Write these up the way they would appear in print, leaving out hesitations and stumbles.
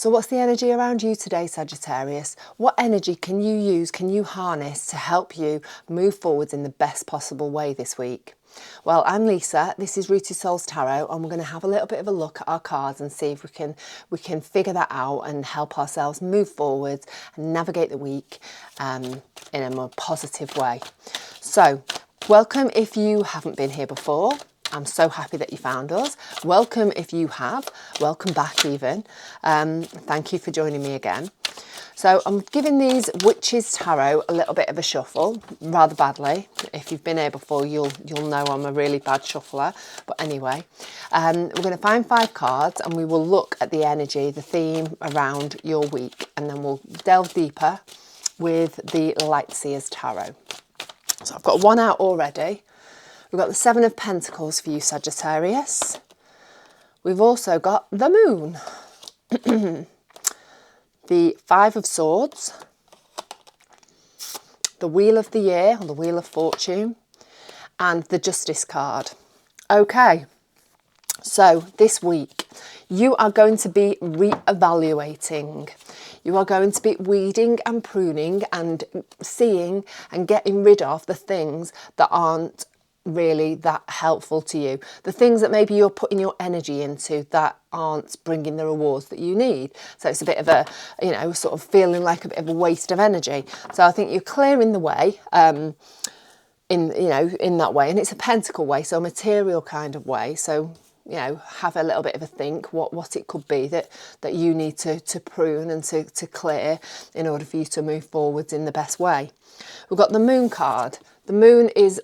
So what's the energy around you today, Sagittarius? What energy can you use, can you harness to help you move forwards in the best possible way this week? Well, I'm Lisa, this is Rooted Souls Tarot, and we're going to have a little bit of a look at our cards and see if we can figure that out and help ourselves move forwards and navigate the week in a more positive way. So, welcome if you haven't been here before. I'm so happy that you found us. Welcome if you have. Welcome back even. Thank you for joining me again. So I'm giving these Witches Tarot a little bit of a shuffle, rather badly. If you've been here before, you'll know I'm a really bad shuffler. But anyway, we're going to find 5 cards and we will look at the energy, the theme around your week. And then we'll delve deeper with the Lightseers Tarot. So I've got one out already. We've got the 7 of Pentacles for you, Sagittarius. We've also got the Moon. The 5 of Swords. The Wheel of the Year, or the Wheel of Fortune. And the Justice card. Okay, so this week you are going to be re-evaluating. You are going to be weeding and pruning and seeing and getting rid of the things that aren't really that helpful to you, the things that maybe you're putting your energy into that aren't bringing the rewards that you need. So it's a bit of a, sort of feeling like a bit of a waste of energy. So I think you're clearing the way in that way, and it's a pentacle way, so a material kind of way. So have a little bit of a think what it could be that you need to prune and to clear in order for you to move forwards in the best way. We've got the Moon card. The Moon is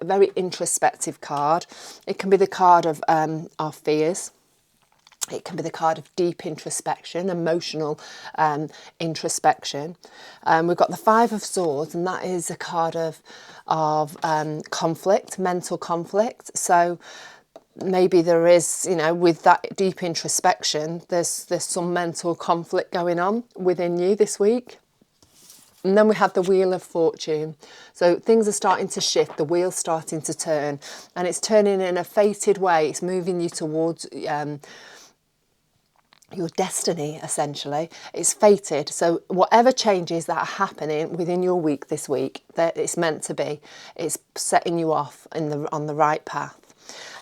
a very introspective card. It can be the card of our fears. It can be the card of deep introspection, emotional introspection. We've got the 5 of Swords, and that is a card of conflict, mental conflict. So maybe there is, with that deep introspection, there's some mental conflict going on within you this week. And then we have the Wheel of Fortune. So things are starting to shift, the wheel's starting to turn, and it's turning in a fated way. It's moving you towards your destiny, essentially. It's fated. So whatever changes that are happening within your week this week, that it's meant to be, it's setting you off on the right path.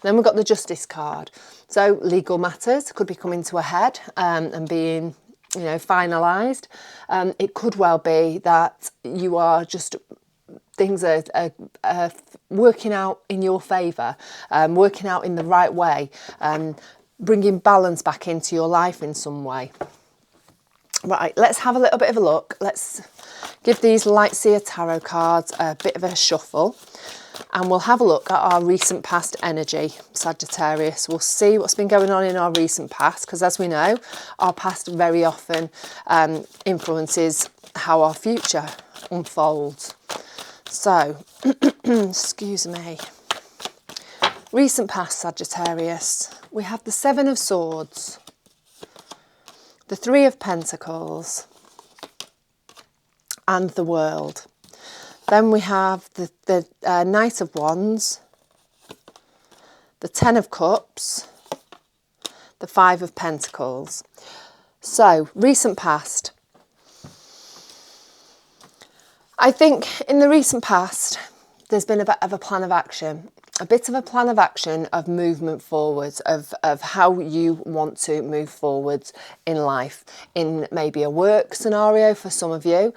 Then we've got the Justice card. So legal matters could be coming to a head and being finalised. It could well be that you are just, things are working out in your favour, working out in the right way, bringing balance back into your life in some way. Right, let's have a little bit of a look. Let's give these Lightseer Tarot cards a bit of a shuffle. And we'll have a look at our recent past energy, Sagittarius. We'll see what's been going on in our recent past, because as we know, our past very often influences how our future unfolds. So, excuse me. Recent past, Sagittarius. We have the 7 of Swords, the 3 of Pentacles, and the World. Then we have the Knight of Wands, the 10 of Cups, the 5 of Pentacles. So, recent past. I think in the recent past, there's been a bit of a plan of action. A bit of a plan of action of movement forwards, of how you want to move forwards in life, in maybe a work scenario for some of you.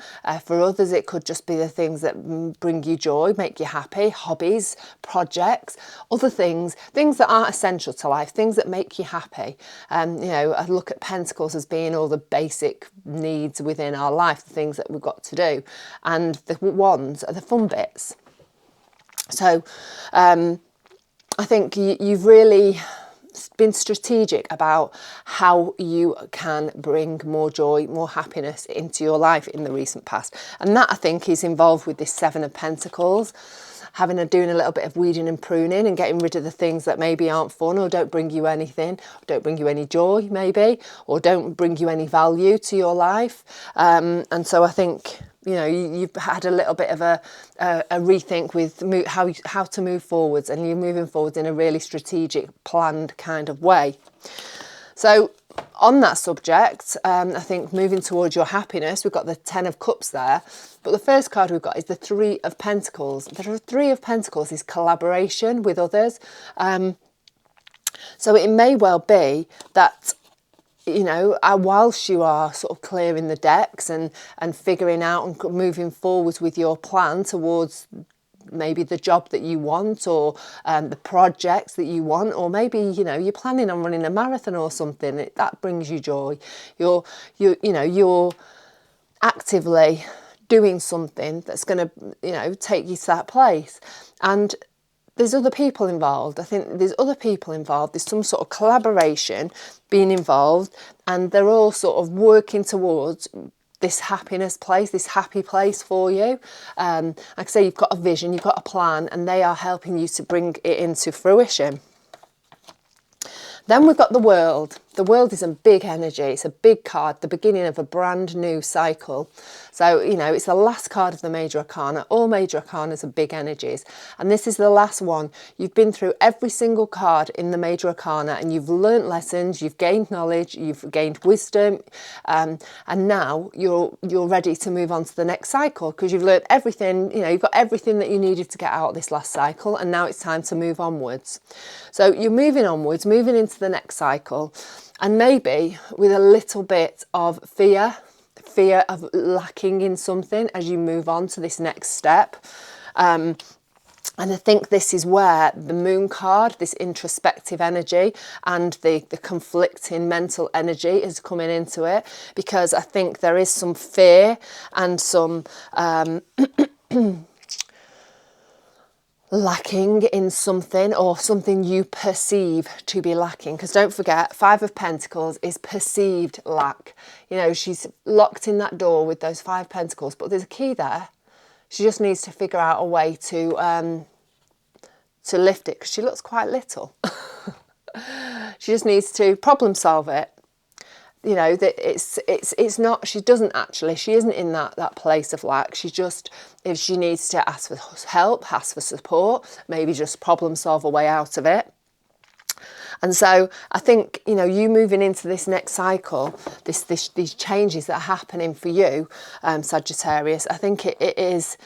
For others, it could just be the things that bring you joy, make you happy, hobbies, projects, other things that aren't essential to life, things that make you happy. I look at Pentacles as being all the basic needs within our life, the things that we've got to do. And the Wands are the fun bits. So I think you've really been strategic about how you can bring more joy, more happiness into your life in the recent past. And that, I think, is involved with this 7 of Pentacles, doing a little bit of weeding and pruning and getting rid of the things that maybe aren't fun or don't bring you anything, or don't bring you any joy maybe, or don't bring you any value to your life. And so I think you've had a little bit of a rethink with how to move forwards, and you're moving forwards in a really strategic, planned kind of way. So on that subject, I think moving towards your happiness, we've got the 10 of Cups there, but the first card we've got is the 3 of Pentacles. The 3 of Pentacles is collaboration with others. So it may well be that, you know, whilst you are sort of clearing the decks and figuring out and moving forwards with your plan towards maybe the job that you want, or the projects that you want, or maybe, you know, you're planning on running a marathon or something that brings you joy. You're actively doing something that's going to, you know, take you to that place. And there's other people involved. I think there's other people involved. There's some sort of collaboration being involved, and they're all sort of working towards this happiness place, this happy place for you. Like I say, you've got a vision, you've got a plan, and they are helping you to bring it into fruition. Then we've got the World. The World is a big energy. It's a big card, the beginning of a brand new cycle. So, you know, it's the last card of the Major Arcana. All Major Arcanas are big energies. And this is the last one. You've been through every single card in the Major Arcana, and you've learnt lessons, you've gained knowledge, you've gained wisdom, and now you're ready to move on to the next cycle, because you've learnt everything, you know, you've got everything that you needed to get out of this last cycle, and now it's time to move onwards. So you're moving onwards, moving into the next cycle, and maybe with a little bit of fear of lacking in something as you move on to this next step. And I think this is where the Moon card, this introspective energy, and the conflicting mental energy is coming into it, because I think there is some fear and some lacking in something, or something you perceive to be lacking. Because don't forget, 5 of Pentacles is perceived lack. You know, she's locked in that door with those 5 Pentacles, but there's a key there. She just needs to figure out a way to lift it, because she looks quite little. She just needs to problem solve it. You know, that it's not, she isn't in that place of lack. She just, if she needs to ask for help, ask for support, maybe just problem solve a way out of it. And so I think, you know, you moving into this next cycle, these changes that are happening for you, Sagittarius, I think it's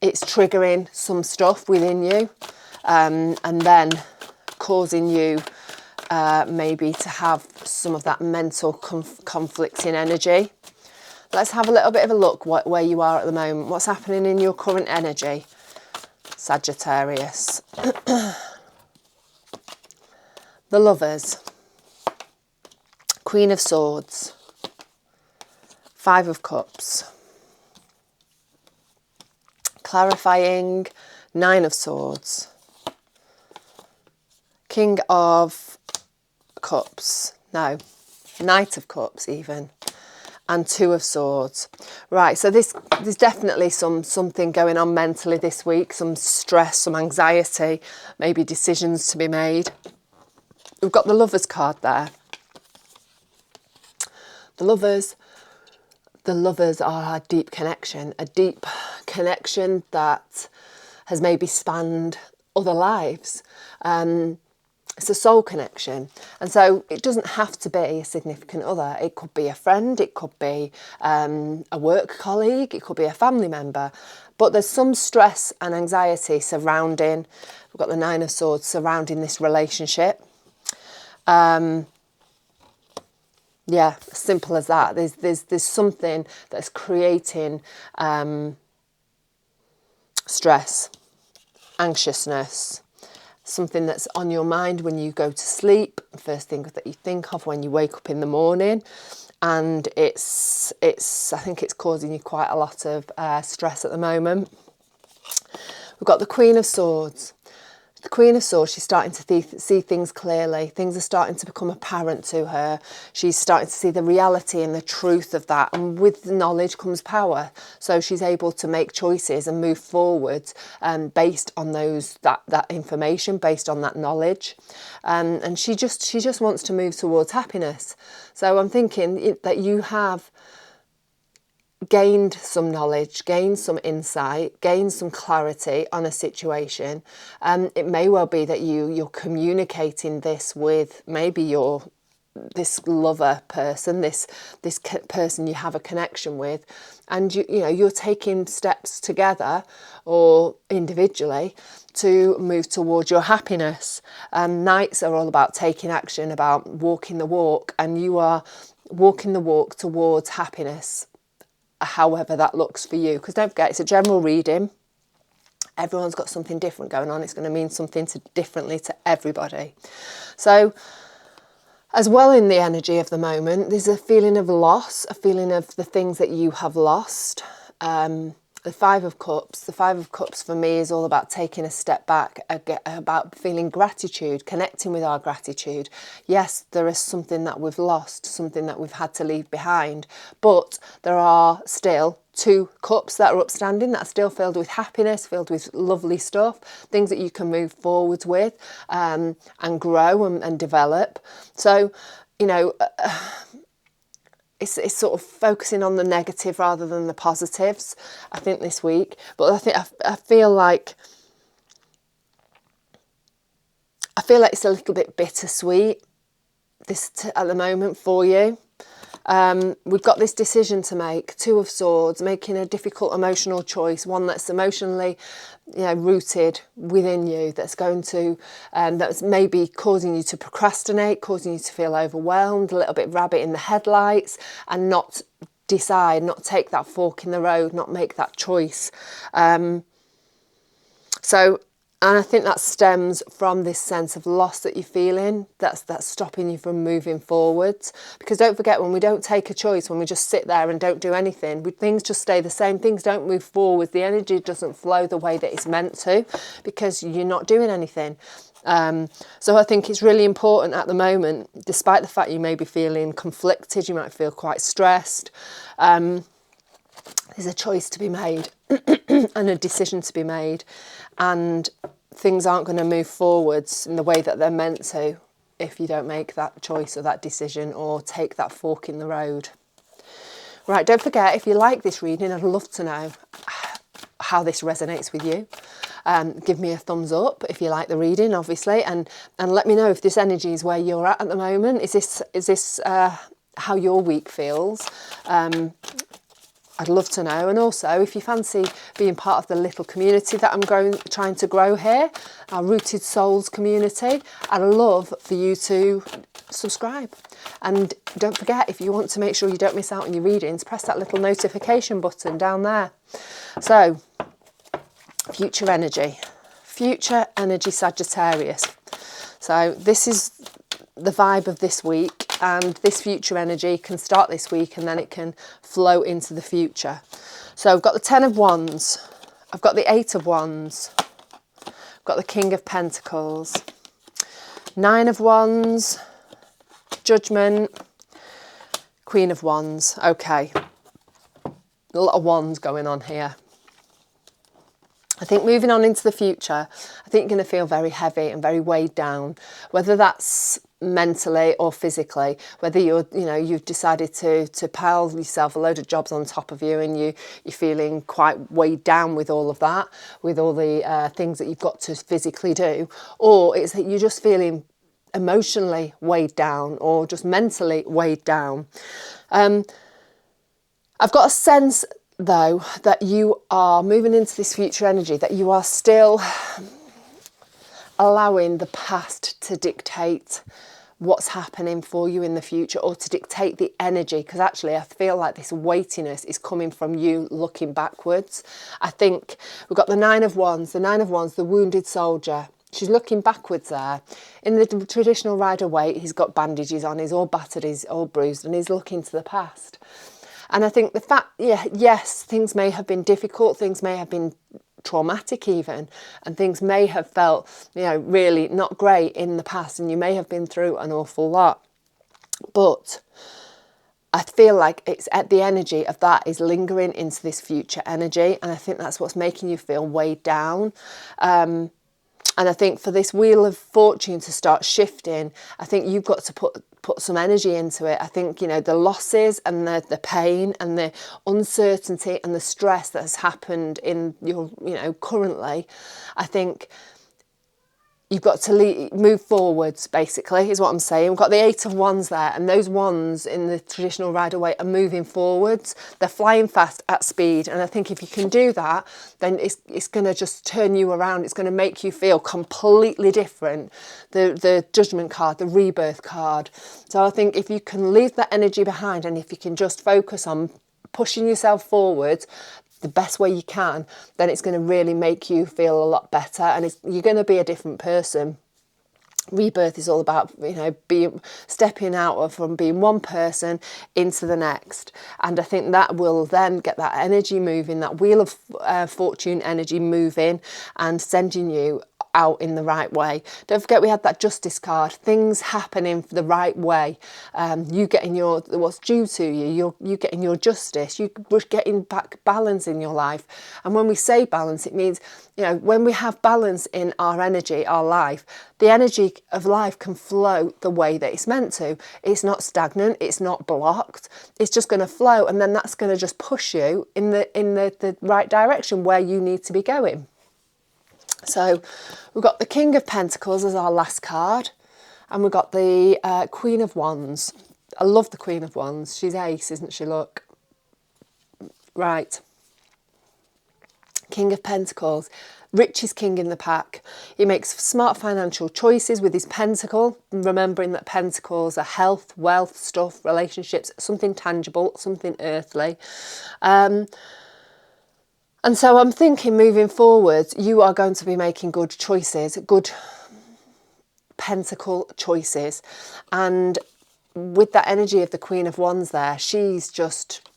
triggering some stuff within you, and then causing you maybe to have some of that mental conflicting energy. Let's have a little bit of a look where you are at the moment. What's happening in your current energy, Sagittarius? The Lovers, Queen of Swords, 5 of Cups, clarifying, 9 of Swords, King of Cups, no, Knight of Cups even, and 2 of Swords. Right, so there's definitely something going on mentally this week, some stress, some anxiety, maybe decisions to be made. We've got the Lovers card there. The Lovers are a deep connection that has maybe spanned other lives. It's a soul connection. And so it doesn't have to be a significant other. It could be a friend, it could be a work colleague, it could be a family member. But there's some stress and anxiety surrounding, we've got the 9 of Swords, surrounding this relationship. Yeah, simple as that. There's something that's creating stress, anxiousness, something that's on your mind when you go to sleep, first thing that you think of when you wake up in the morning, and it's I think it's causing you quite a lot of stress at the moment. We've got the Queen of Swords. The Queen of Swords, she's starting to see things clearly. Things are starting to become apparent to her. She's starting to see the reality and the truth of that. And with knowledge comes power. So she's able to make choices and move forward based on that information, based on that knowledge. And she just wants to move towards happiness. So I'm thinking that you have gained some knowledge, gained some insight, gained some clarity on a situation. It may well be that you're communicating this with maybe your lover person, this person you have a connection with, and you're taking steps together or individually to move towards your happiness. Nights are all about taking action, about walking the walk, and you are walking the walk towards happiness, however that looks for you. Because don't forget, it's a general reading. Everyone's got something different going on. It's going to mean something differently to everybody. So as well, in the energy of the moment, there's a feeling of loss, a feeling of the things that you have lost. The Five of Cups. The Five of Cups for me is all about taking a step back, about feeling gratitude, connecting with our gratitude. Yes, there is something that we've lost, something that we've had to leave behind, but there are still 2 cups that are upstanding, that are still filled with happiness, filled with lovely stuff, things that you can move forwards with and grow and develop. So, it's sort of focusing on the negative rather than the positives, I think, this week. But I feel like it's a little bit bittersweet at the moment for you. We've got this decision to make, 2 of Swords, making a difficult emotional choice, one that's emotionally rooted within you, that's going to that's maybe causing you to procrastinate, causing you to feel overwhelmed, a little bit rabbit in the headlights, and not decide, not take that fork in the road, not make that choice. And I think that stems from this sense of loss that you're feeling, that's stopping you from moving forwards. Because don't forget, when we don't take a choice, when we just sit there and don't do anything, things just stay the same, things don't move forward, the energy doesn't flow the way that it's meant to, because you're not doing anything. So I think it's really important at the moment, despite the fact you may be feeling conflicted, you might feel quite stressed, there's a choice to be made and a decision to be made, and things aren't going to move forwards in the way that they're meant to if you don't make that choice or that decision or take that fork in the road. Right, don't forget, if you like this reading, I'd love to know how this resonates with you. Give me a thumbs up if you like the reading, obviously, and let me know if this energy is where you're at the moment. Is this how your week feels? I'd love to know. And also, if you fancy being part of the little community that I'm trying to grow here, our Rooted Souls community, I'd love for you to subscribe. And don't forget, if you want to make sure you don't miss out on your readings, press that little notification button down there. So, future energy Sagittarius. So this is the vibe of this week, and this future energy can start this week and then it can flow into the future. So I've got the 10 of Wands, I've got the 8 of Wands, I've got the King of Pentacles, 9 of Wands, Judgment, Queen of Wands. Okay, a lot of wands going on here. I think moving on into the future, I think you're going to feel very heavy and very weighed down, whether that's mentally or physically, whether you've decided to pile yourself a load of jobs on top of you and you're feeling quite weighed down with all of that, with all the things that you've got to physically do, or it's that you're just feeling emotionally weighed down or just mentally weighed down. I've got a sense, though, that you are moving into this future energy, that you are still allowing the past to dictate what's happening for you in the future, or to dictate the energy, because actually I feel like this weightiness is coming from you looking backwards. I think we've got the 9 of Wands, the wounded soldier. She's looking backwards there. In the traditional Rider-Waite, he's got bandages on, he's all battered, he's all bruised, and he's looking to the past. And I think the fact, yes, things may have been difficult, things may have been traumatic even, and things may have felt, really not great in the past, and you may have been through an awful lot. But I feel like it's at the energy of that is lingering into this future energy, and I think that's what's making you feel weighed down. And I think for this wheel of fortune to start shifting, I think you've got to put some energy into it. I think, the losses and the pain and the uncertainty and the stress that has happened in your, currently, I think you've got to move forwards, basically, is what I'm saying. We've got the 8 of Wands there, and those wands in the traditional Rider-Waite are moving forwards. They're flying fast at speed, and I think if you can do that, then it's going to just turn you around. It's going to make you feel completely different. The Judgment card, the Rebirth card. So I think if you can leave that energy behind, and if you can just focus on pushing yourself forward the best way you can, then it's going to really make you feel a lot better, and you're going to be a different person. Rebirth is all about, you know, stepping out from being one person into the next, and I think that will then get that energy moving, that wheel of fortune energy moving and sending you out in the right way. Don't forget we had that Justice card, things happening the right way, you getting what's due to you, you getting your justice, you getting back balance in your life. And when we say balance, it means, you know, when we have balance in our energy, our life, the energy of life can flow the way that it's meant to. It's not stagnant, it's not blocked, it's just going to flow, and then that's going to just push you in the right direction where you need to be going. So we've got the King of Pentacles as our last card, and we've got the Queen of Wands. I love the Queen of Wands. She's ace, isn't she? Look. Right. King of Pentacles. Richest king in the pack. He makes smart financial choices with his pentacle, remembering that pentacles are health, wealth, stuff, relationships, something tangible, something earthly. And so I'm thinking moving forward, you are going to be making good choices, good pentacle choices. And with that energy of the Queen of Wands there, she's just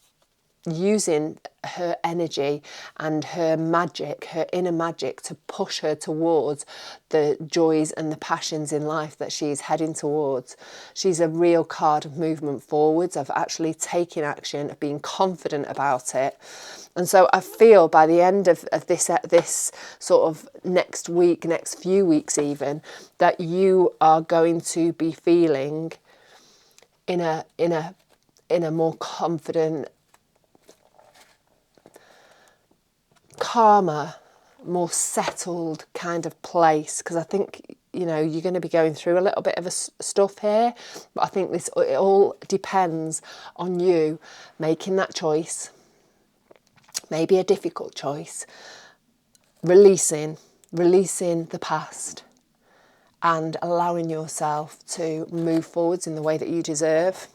using her energy and her magic, her inner magic, to push her towards the joys and the passions in life that she's heading towards. She's a real card of movement forwards, of actually taking action, of being confident about it. And so I feel by the end of this sort of next week, next few weeks even, that you are going to be feeling in a more confident, calmer, more settled kind of place, because I think, you know, you're going to be going through a little bit of stuff here, but I think it all depends on you making that choice, maybe a difficult choice, releasing the past and allowing yourself to move forwards in the way that you deserve,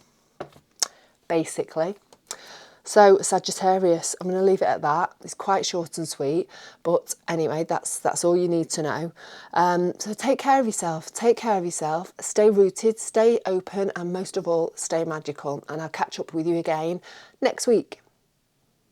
basically. So Sagittarius, I'm going to leave it at that. It's quite short and sweet, but anyway, that's all you need to know. So take care of yourself, stay rooted, stay open, and most of all, stay magical. And I'll catch up with you again next week.